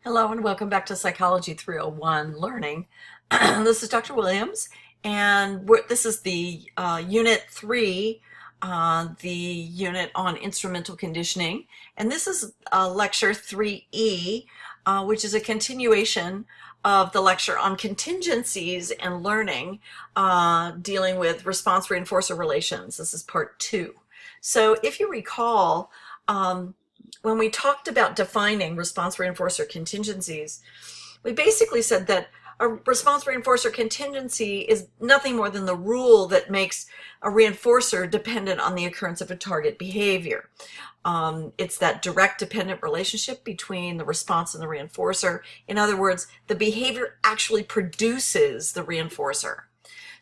Hello and welcome back to Psychology 301 Learning. This is Dr. Williams, and this is the Unit 3, the unit on instrumental conditioning. And this is Lecture 3E, which is a continuation of the lecture on contingencies and learning, dealing with response reinforcer relations. This is part 2. So if you recall, when we talked about defining response reinforcer contingencies, we basically said that a response reinforcer contingency is nothing more than the rule that makes a reinforcer dependent on the occurrence of a target behavior. It's that direct dependent relationship between the response and the reinforcer. In other words, the behavior actually produces the reinforcer.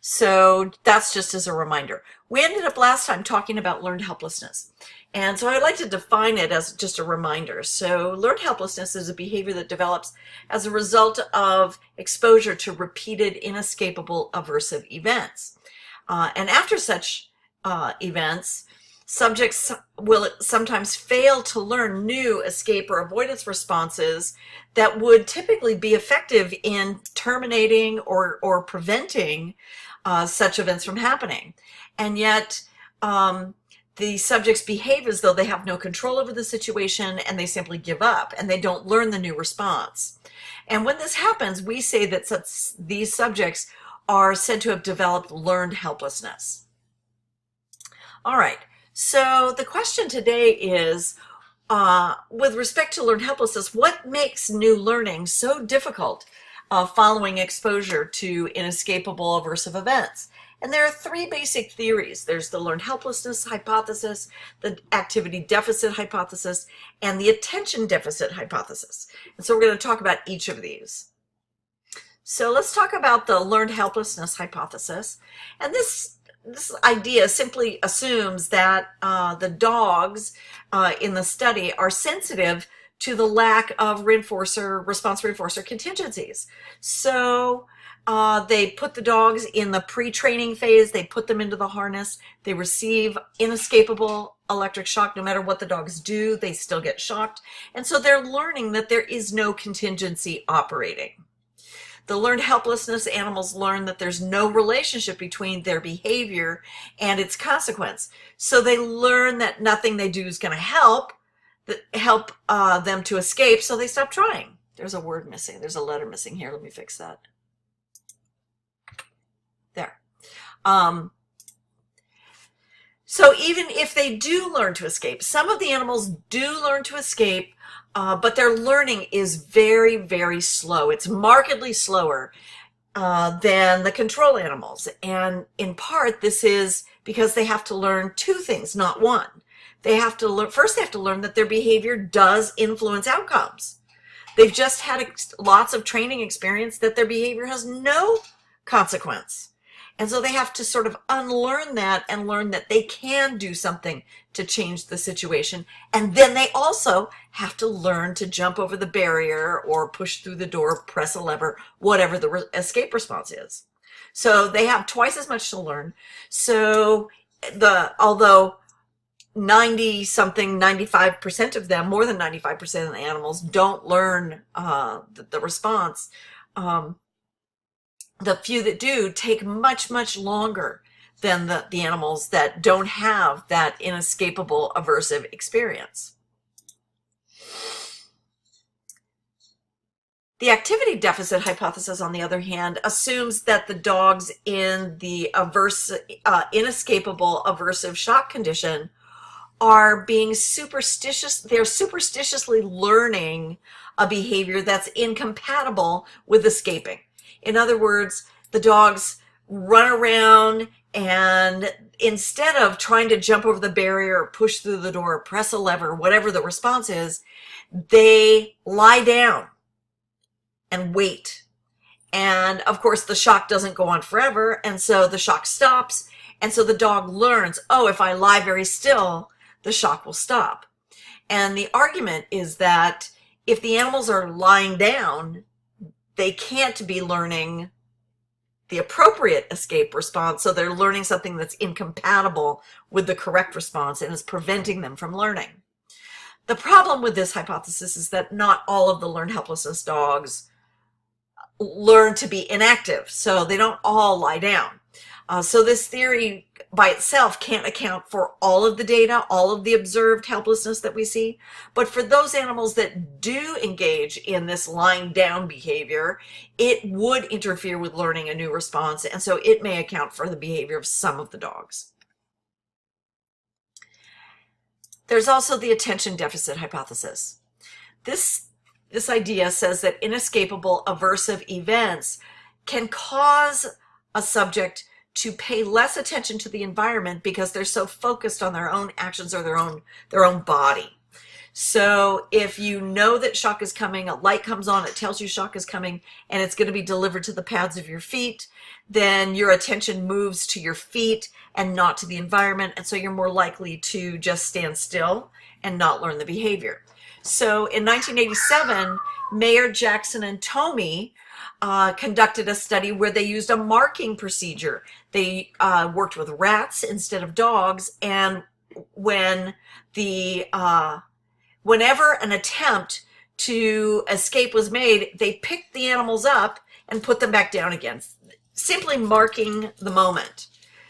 So that's just as a reminder. We ended up last time talking about learned helplessness. And so I'd like to define it as just a reminder. So learned helplessness is a behavior that develops as a result of exposure to repeated, inescapable, aversive events. And after such events, subjects will sometimes fail to learn new escape or avoidance responses that would typically be effective in terminating or preventing such events from happening. And yet, the subjects behave as though they have no control over the situation, and they simply give up and they don't learn the new response. And when this happens, we say that these subjects are said to have developed learned helplessness. All right, so the question today is, with respect to learned helplessness, what makes new learning so difficult following exposure to inescapable aversive events? And there are three basic theories. There's the learned helplessness hypothesis, the activity deficit hypothesis, and the attention deficit hypothesis. And so we're going to talk about each of these. So let's talk about the learned helplessness hypothesis. And this idea simply assumes that the dogs in the study are sensitive to the lack of response reinforcer contingencies. So they put the dogs in the pre-training phase, they put them into the harness, they receive inescapable electric shock. No matter what the dogs do, they still get shocked. And so they're learning that there is no contingency operating. The learned helplessness animals learn that there's no relationship between their behavior and its consequence. So they learn that nothing they do is going to help them to escape, so they stop trying. There's a word missing. There's a letter missing here. Let me fix that. There. So even if they do learn to escape, some of the animals do learn to escape, but their learning is very, very slow. It's markedly slower than the control animals. And in part, this is because they have to learn two things, not one. They have to learn, first they have to learn that their behavior does influence outcomes. They've just had lots of training experience that their behavior has no consequence. And so they have to sort of unlearn that and learn that they can do something to change the situation. And then they also have to learn to jump over the barrier or push through the door, press a lever, whatever the escape response is. So they have twice as much to learn. So although 95% of them, more than 95% of the animals don't learn the response, the few that do take much, much longer than the animals that don't have that inescapable aversive experience. The activity deficit hypothesis, on the other hand, assumes that the dogs in the inescapable aversive shock condition are being superstitious. They're superstitiously learning a behavior that's incompatible with escaping. In other words, the dogs run around, and instead of trying to jump over the barrier or push through the door or press a lever, whatever the response is, they lie down and wait. And of course, the shock doesn't go on forever, and so the shock stops. And so the dog learns, oh, if I lie very still, the shock will stop. And the argument is that if the animals are lying down, they can't be learning the appropriate escape response, so they're learning something that's incompatible with the correct response and is preventing them from learning. The problem with this hypothesis is that not all of the learned helplessness dogs learn to be inactive, so they don't all lie down. So this theory by itself can't account for all of the data, all of the observed helplessness that we see. But for those animals that do engage in this lying down behavior, it would interfere with learning a new response, and so it may account for the behavior of some of the dogs. There's also the attention deficit hypothesis. This idea says that inescapable aversive events can cause a subject to pay less attention to the environment because they're so focused on their own actions or their own body. So if you know that shock is coming, a light comes on, it tells you shock is coming, and it's going to be delivered to the pads of your feet, then your attention moves to your feet and not to the environment, and so you're more likely to just stand still and not learn the behavior. So in 1987, Mayer, Jackson, and Tomey conducted a study where they used a marking procedure. They worked with rats instead of dogs, and whenever an attempt to escape was made, they picked the animals up and put them back down again, simply marking the moment.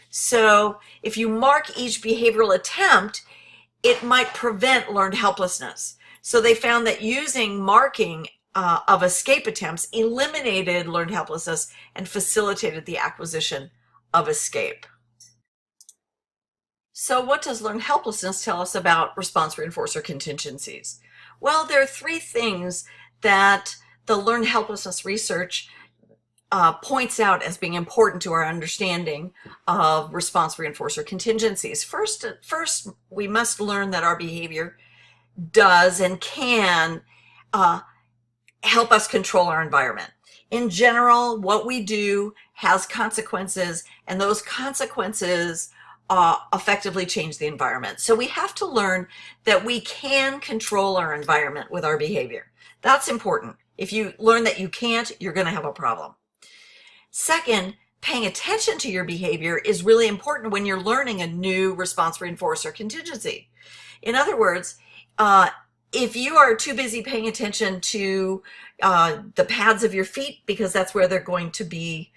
So if you mark each behavioral attempt, it might prevent learned helplessness. So they found that using marking of escape attempts eliminated learned helplessness and facilitated the acquisition of escape. So what does learned helplessness tell us about response reinforcer contingencies? Well, there are three things that the learned helplessness research points out as being important to our understanding of response reinforcer contingencies. First, we must learn that our behavior does and can help us control our environment. In general, what we do has consequences, and those consequences effectively change the environment. So we have to learn that we can control our environment with our behavior. That's important. If you learn that you can't, you're going to have a problem. Second, paying attention to your behavior is really important when you're learning a new response reinforcer contingency. In other words, if you are too busy paying attention to the pads of your feet because that's where they're going to be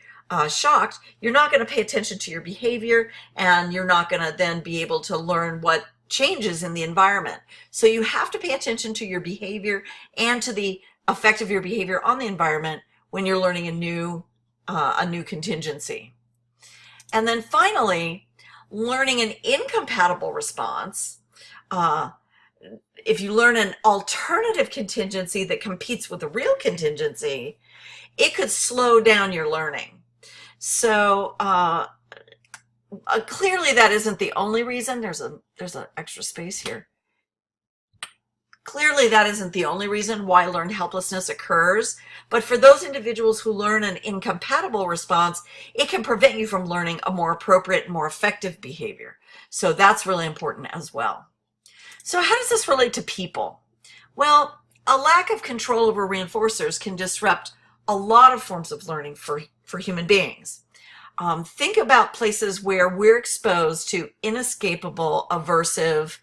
shocked, you're not going to pay attention to your behavior, and you're not going to then be able to learn what changes in the environment. So you have to pay attention to your behavior and to the effect of your behavior on the environment when you're learning a new contingency. And then finally, learning an incompatible response. If you learn an alternative contingency that competes with the real contingency, it could slow down your learning. So clearly that isn't the only reason. There's an extra space here. Clearly that isn't the only reason why learned helplessness occurs, but for those individuals who learn an incompatible response, it can prevent you from learning a more appropriate, more effective behavior. So that's really important as well. So how does this relate to people? Well, a lack of control over reinforcers can disrupt a lot of forms of learning for human beings. Think about places where we're exposed to inescapable aversive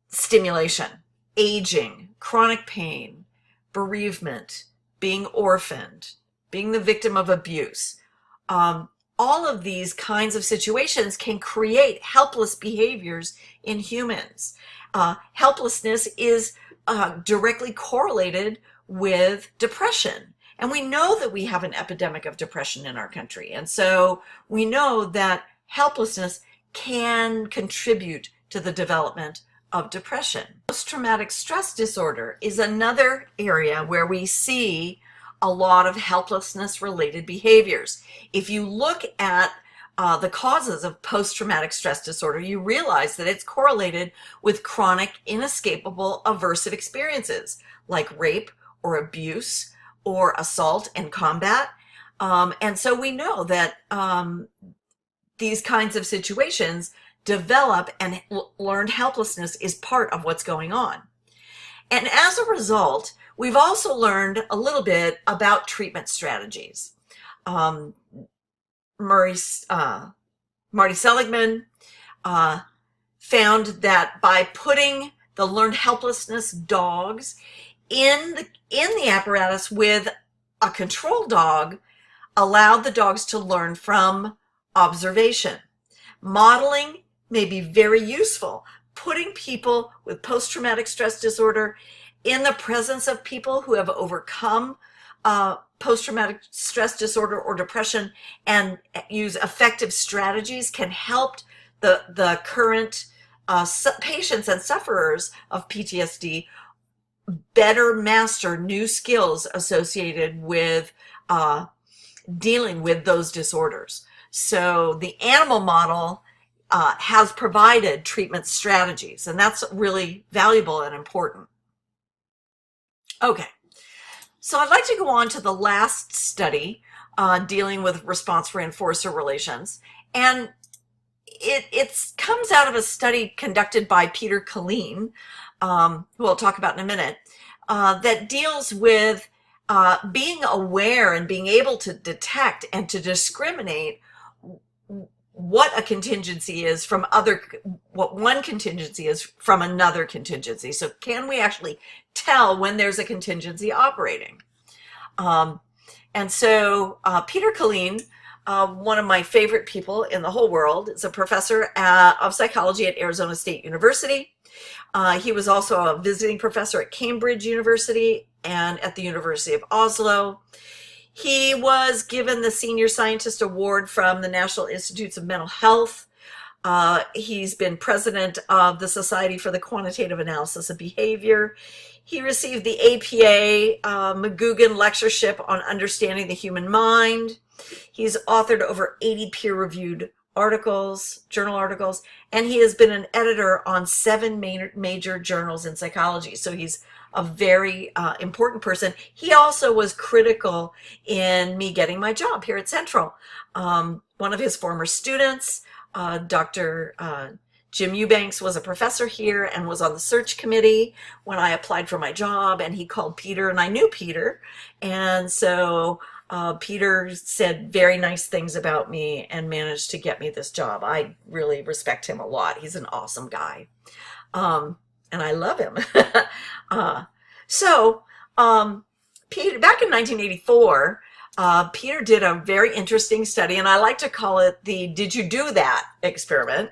stimulation, aging, chronic pain, bereavement, being orphaned, being the victim of abuse. All of these kinds of situations can create helpless behaviors in humans. Helplessness is directly correlated with depression. And we know that we have an epidemic of depression in our country. And so we know that helplessness can contribute to the development of depression. Post-traumatic stress disorder is another area where we see a lot of helplessness-related behaviors. If you look at the causes of post-traumatic stress disorder, you realize that it's correlated with chronic, inescapable, aversive experiences like rape or abuse or assault and combat. And so we know that these kinds of situations develop, and learned helplessness is part of what's going on. And as a result, we've also learned a little bit about treatment strategies. Marty Seligman found that by putting the learned helplessness dogs in the apparatus with a control dog allowed the dogs to learn from observation. Modeling may be very useful. Putting people with post-traumatic stress disorder in the presence of people who have overcome post-traumatic stress disorder or depression and use effective strategies can help the current patients and sufferers of PTSD better master new skills associated with dealing with those disorders. So the animal model has provided treatment strategies, and that's really valuable and important. Okay, so I'd like to go on to the last study dealing with response reinforcer relations, and it comes out of a study conducted by Peter Killeen, who I'll talk about in a minute, that deals with being aware and being able to detect and to discriminate what a contingency is from what one contingency is from another contingency. So can we actually tell when there's a contingency operating? And so Peter Killeen, one of my favorite people in the whole world, is a professor of psychology at Arizona State University. He was also a visiting professor at Cambridge University and at the University of Oslo. He was given the Senior Scientist Award from the National Institutes of Mental Health. He's been president of the Society for the Quantitative Analysis of Behavior. He received the APA McGugan Lectureship on Understanding the Human Mind. He's authored over 80 peer-reviewed articles, journal articles, and he has been an editor on 7 major journals in psychology. So he's a very important person. He also was critical in me getting my job here at Central. One of his former students, Dr. Jim Eubanks, was a professor here and was on the search committee when I applied for my job, and he called Peter, and I knew Peter, and so Peter said very nice things about me and managed to get me this job. I really respect him a lot. He's an awesome guy. And I love him. Peter, back in 1984, Peter did a very interesting study, and I like to call it the "Did you do that?" experiment.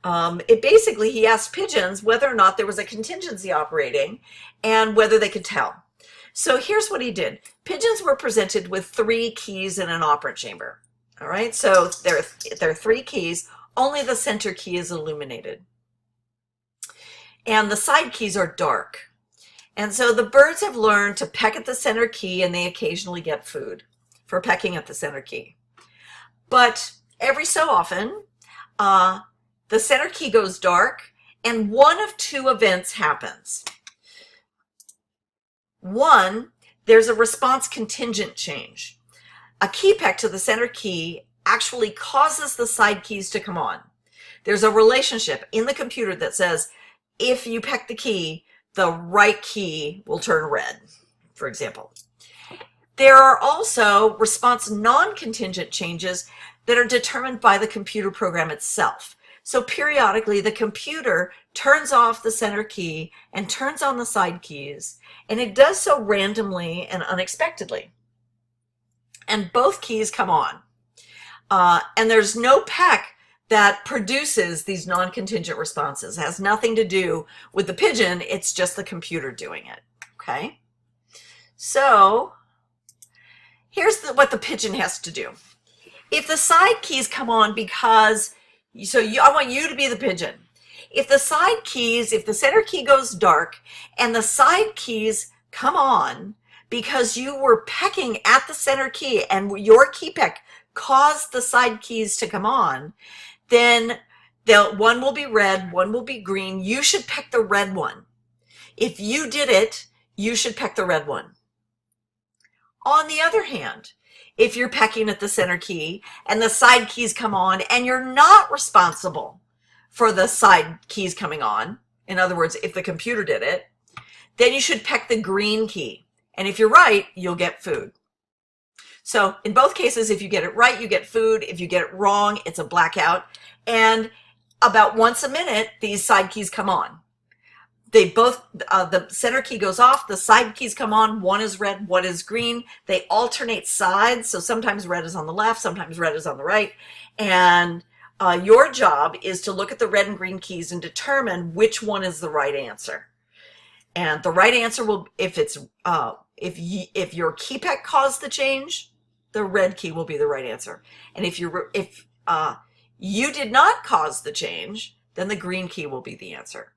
He asked pigeons whether or not there was a contingency operating and whether they could tell. So here's what he did. Pigeons were presented with 3 keys in an operant chamber. All right, so there are 3 keys. Only the center key is illuminated. And the side keys are dark. And so the birds have learned to peck at the center key, and they occasionally get food for pecking at the center key. But every so often, the center key goes dark, and one of 2 events happens. One, there's a response contingent change. A key peck to the center key actually causes the side keys to come on. There's a relationship in the computer that says, if you peck the key, the right key will turn red, for example. There are also response non-contingent changes that are determined by the computer program itself. So periodically, the computer turns off the center key and turns on the side keys, and it does so randomly and unexpectedly. And both keys come on. And there's no peck that produces these non-contingent responses. It has nothing to do with the pigeon, it's just the computer doing it, okay? So here's what the pigeon has to do. If the side keys come on because, I want you to be the pigeon. If the side keys, if the center key goes dark and the side keys come on because you were pecking at the center key and your key peck caused the side keys to come on, then one will be red, one will be green. You should peck the red one. If you did it, you should peck the red one. On the other hand, if you're pecking at the center key and the side keys come on and you're not responsible for the side keys coming on, in other words, if the computer did it, then you should peck the green key. And if you're right, you'll get food. So in both cases, if you get it right, you get food. If you get it wrong, it's a blackout. And about once a minute, these side keys come on. They both, the center key goes off, the side keys come on, one is red, one is green. They alternate sides, so sometimes red is on the left, sometimes red is on the right. And your job is to look at the red and green keys and determine which one is the right answer. And the right answer will, if your keypad caused the change, the red key will be the right answer. And if you did not cause the change, then the green key will be the answer.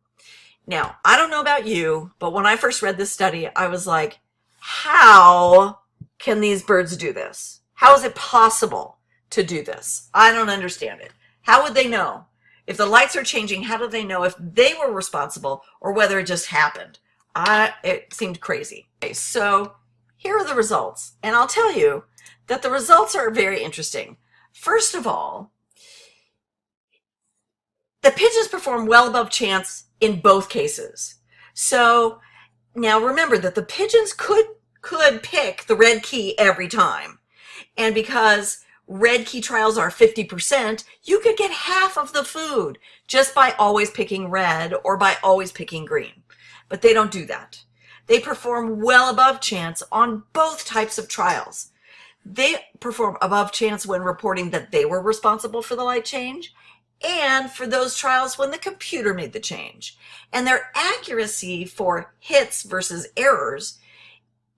Now, I don't know about you, but when I first read this study, I was like, how can these birds do this? How is it possible to do this? I don't understand it. How would they know? If the lights are changing, how do they know if they were responsible or whether it just happened? It seemed crazy. Okay, so here are the results. And I'll tell you that the results are very interesting. First of all, the pigeons perform well above chance in both cases. So now remember that the pigeons could pick the red key every time. And because red key trials are 50%, you could get half of the food just by always picking red or by always picking green. But they don't do that. They perform well above chance on both types of trials. They perform above chance when reporting that they were responsible for the light change, and for those trials when the computer made the change. And their accuracy for hits versus errors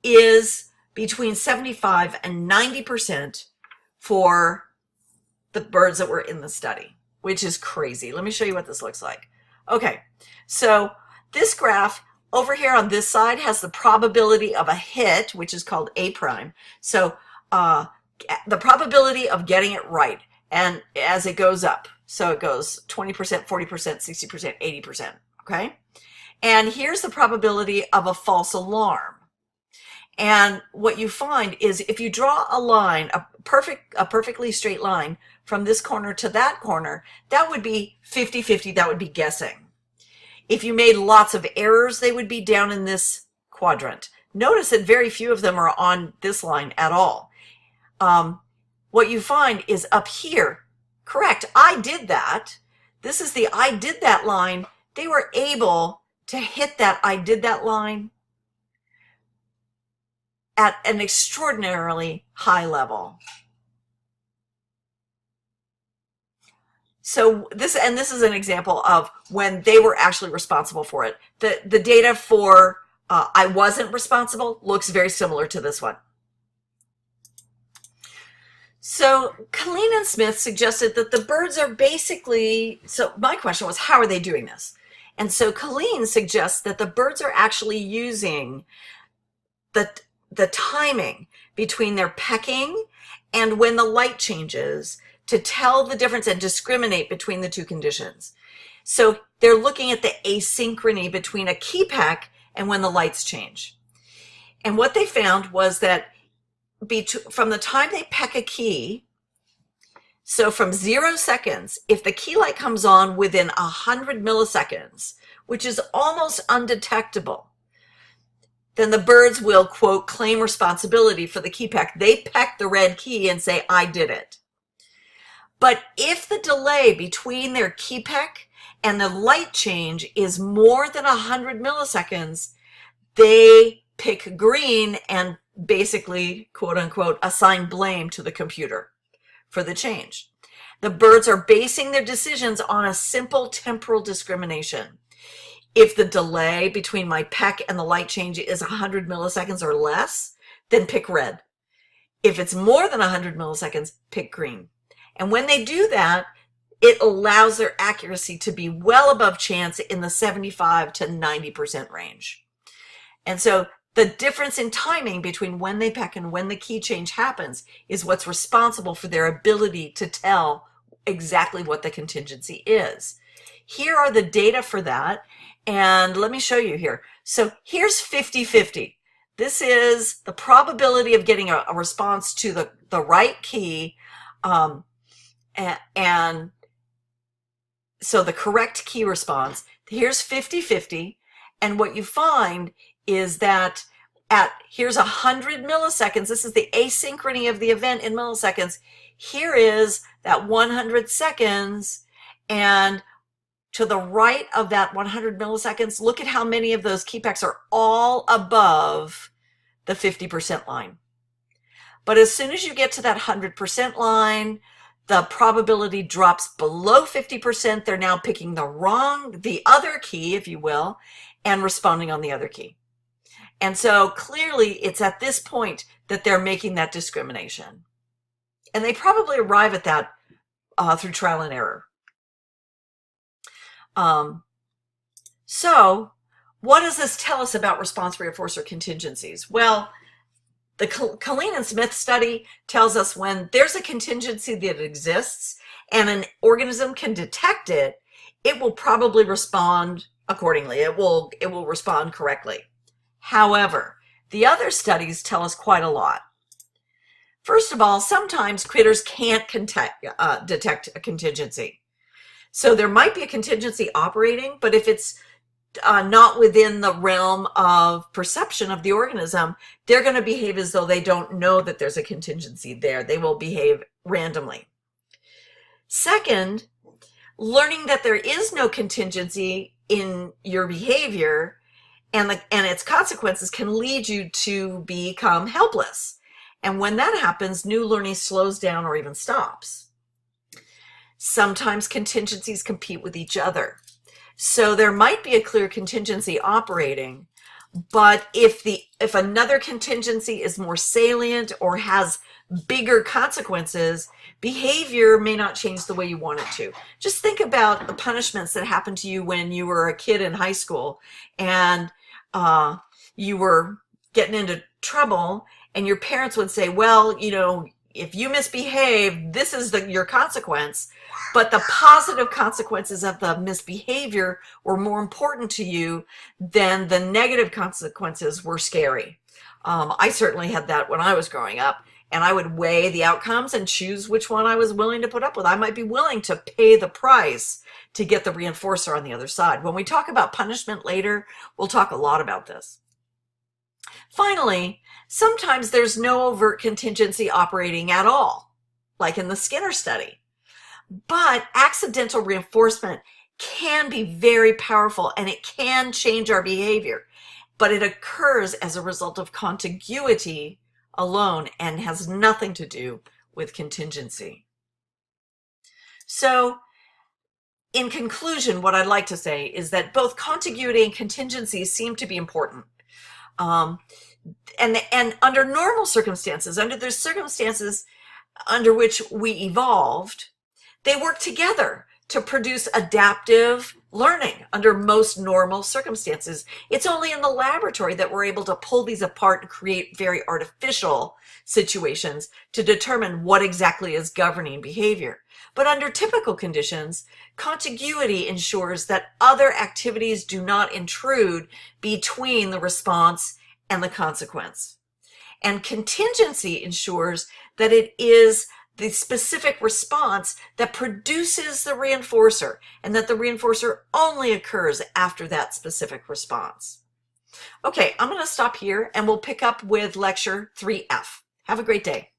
is between 75 and 90% for the birds that were in the study, which is crazy. Let me show you what this looks like. Okay, so this graph over here on this side has the probability of a hit, which is called A prime. So the probability of getting it right, and as it goes up. So it goes 20%, 40%, 60%, 80%, okay? And here's the probability of a false alarm. And what you find is if you draw a line, a perfectly straight line from this corner to that corner, that would be 50-50, that would be guessing. If you made lots of errors, they would be down in this quadrant. Notice that very few of them are on this line at all. What you find is up here, correct, I did that. This is the I did that line. They were able to hit that I did that line at an extraordinarily high level. So this is an example of when they were actually responsible for it. The data for I wasn't responsible looks very similar to this one. So Colleen and Smith suggested that the birds are basically, so my question was, how are they doing this? And so Colleen suggests that the birds are actually using the timing between their pecking and when the light changes to tell the difference and discriminate between the two conditions. So they're looking at the asynchrony between a key peck and when the lights change. And what they found was that from the time they peck a key, so from 0 seconds, if the key light comes on within 100 milliseconds, which is almost undetectable, then the birds will, quote, claim responsibility for the key peck. They peck the red key and say, I did it. But if the delay between their key peck and the light change is more than 100 milliseconds, they pick green and basically, quote unquote, assign blame to the computer for the change. The birds are basing their decisions on a simple temporal discrimination. If the delay between my peck and the light change is 100 milliseconds or less, then pick red. If it's more than 100 milliseconds, pick green. And when they do that, it allows their accuracy to be well above chance in the 75 to 90% range. And so the difference in timing between when they peck and when the key change happens is what's responsible for their ability to tell exactly what the contingency is. Here are the data for that, and let me show you here. So here's 50-50. This is the probability of getting a response to the right key, and so the correct key response. Here's 50-50, and what you find is that here's 100 milliseconds. This is the asynchrony of the event in milliseconds. Here is that 100 seconds, and to the right of that 100 milliseconds, look at how many of those key packs are all above the 50% line. But as soon as you get to that 100% line, the probability drops below 50%. They're now picking the other key, if you will, and responding on the other key. And so clearly it's at this point that they're making that discrimination. And they probably arrive at that through trial and error. So what does this tell us about response reinforcer contingencies? Well, the Colleen and Smith study tells us when there's a contingency that exists and an organism can detect it, it will probably respond accordingly. It will respond correctly. However, the other studies tell us quite a lot. First of all, sometimes critters can't detect a contingency. So there might be a contingency operating, but if it's not within the realm of perception of the organism, they're going to behave as though they don't know that there's a contingency there. They will behave randomly. Second, learning that there is no contingency in your behavior and its consequences can lead you to become helpless. And when that happens, new learning slows down or even stops. Sometimes contingencies compete with each other. So there might be a clear contingency operating, but if another contingency is more salient or has bigger consequences, behavior may not change the way you want it to. Just think about the punishments that happened to you when you were a kid in high school and you were getting into trouble, and your parents would say, well, you know, if you misbehave, this is your consequence. But the positive consequences of the misbehavior were more important to you than the negative consequences were scary. I certainly had that when I was growing up, and I would weigh the outcomes and choose which one I was willing to put up with. I might be willing to pay the price to get the reinforcer on the other side. When we talk about punishment later, we'll talk a lot about this. Finally, sometimes there's no overt contingency operating at all, like in the Skinner study. But accidental reinforcement can be very powerful and it can change our behavior, but it occurs as a result of contiguity alone and has nothing to do with contingency. So in conclusion, what I'd like to say is that both contiguity and contingency seem to be important. And under normal circumstances, under the circumstances under which we evolved, they work together to produce adaptive learning under most normal circumstances. It's only in the laboratory that we're able to pull these apart and create very artificial situations to determine what exactly is governing behavior. But under typical conditions, contiguity ensures that other activities do not intrude between the response and the consequence. And contingency ensures that it is the specific response that produces the reinforcer, and that the reinforcer only occurs after that specific response. Okay, I'm going to stop here and we'll pick up with lecture 3F. Have a great day.